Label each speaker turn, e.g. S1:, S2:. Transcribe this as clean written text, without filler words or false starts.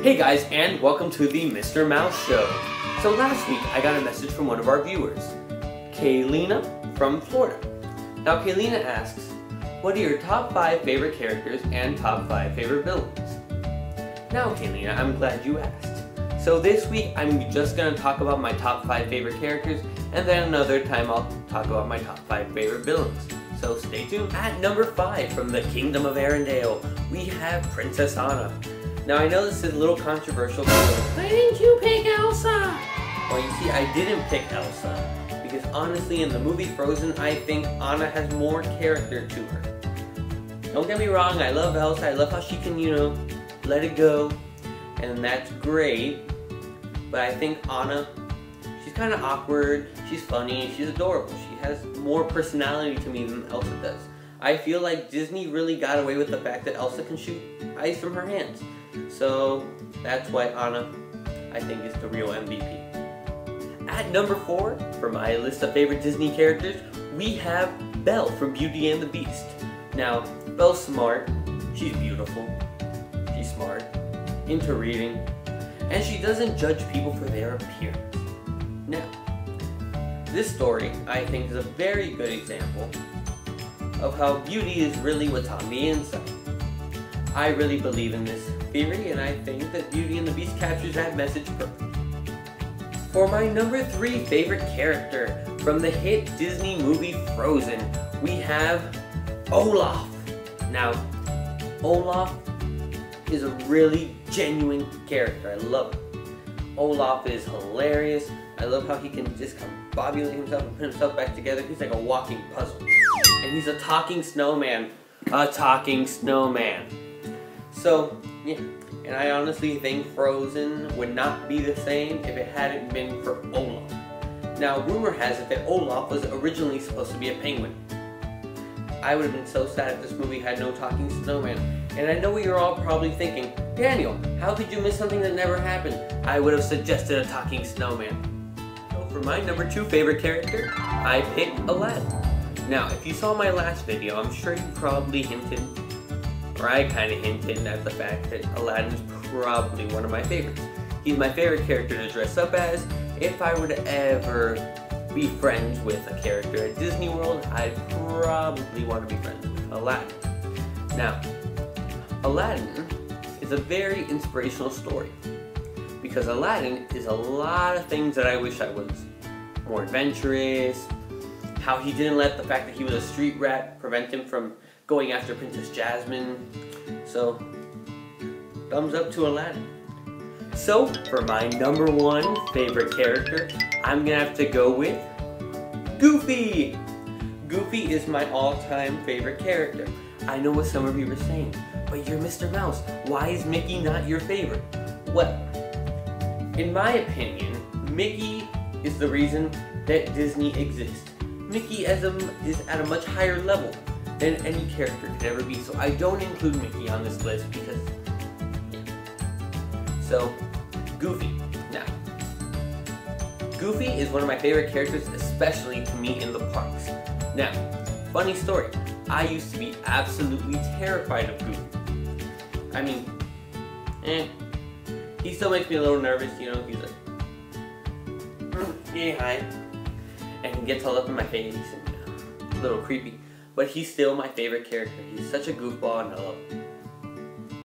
S1: Hey guys, and welcome to the Mr. Mouse Show. So last week I got a message from one of our viewers, Kaylina from Florida. Now Kaylina asks, what are your top 5 favorite characters and top 5 favorite villains? Now Kaylina, I'm glad you asked. So this week I'm just going to talk about my top 5 favorite characters, and then another time I'll talk about my top 5 favorite villains. So stay tuned. At number 5 from the Kingdom of Arendelle, we have Princess Anna. Now I know this is a little controversial, but why didn't you pick Elsa? Well, you see, I didn't pick Elsa because honestly in the movie Frozen, I think Anna has more character to her. Don't get me wrong, I love Elsa, I love how she can, let it go, and that's great, but I think Anna, she's kind of awkward, she's funny, she's adorable, she has more personality to me than Elsa does. I feel like Disney really got away with the fact that Elsa can shoot ice from her hands. So that's why Anna, I think, is the real MVP. At number 4, for my list of favorite Disney characters, we have Belle from Beauty and the Beast. Now, Belle's smart, she's beautiful, she's smart, into reading, and she doesn't judge people for their appearance. Now, this story, I think, is a very good example of how beauty is really what's on the inside. I really believe in this theory, and I think that Beauty and the Beast captures that message perfectly. For my number 3 favorite character from the hit Disney movie Frozen, we have Olaf. Now, Olaf is a really genuine character. I love him. Olaf is hilarious. I love how he can just combobulate himself and put himself back together. He's like a walking puzzle. And he's a talking snowman. A talking snowman. So, yeah, and I honestly think Frozen would not be the same if it hadn't been for Olaf. Now, rumor has it that Olaf was originally supposed to be a penguin. I would have been so sad if this movie had no talking snowman. And I know what you're all probably thinking, Daniel, how could you miss something that never happened? I would have suggested a talking snowman. So for my number 2 favorite character, I picked Aladdin. Now, if you saw my last video, I'm sure you probably hinted, or I kind of hinted at the fact that Aladdin is probably one of my favorites. He's my favorite character to dress up as. If I were to ever be friends with a character at Disney World, I'd probably want to be friends with Aladdin. Now, Aladdin is a very inspirational story because Aladdin is a lot of things that I wish I was. More adventurous, how he didn't let the fact that he was a street rat prevent him from going after Princess Jasmine. So, thumbs up to Aladdin. So, for my number 1 favorite character, I'm gonna have to go with Goofy! Goofy is my all-time favorite character. I know what some of you are saying, but you're Mr. Mouse. Why is Mickey not your favorite? Well, in my opinion, Mickey is the reason that Disney exists. Mickey is at a much higher level than any character could ever be, so I don't include Mickey on this list because, yeah. So, Goofy. Now, Goofy is one of my favorite characters, especially to me in the parks. Now, funny story, I used to be absolutely terrified of Goofy. I mean, he still makes me a little nervous, he's like, yeah, hi. And he gets all up in my face and a little creepy. But he's still my favorite character. He's such a goofball and I love him.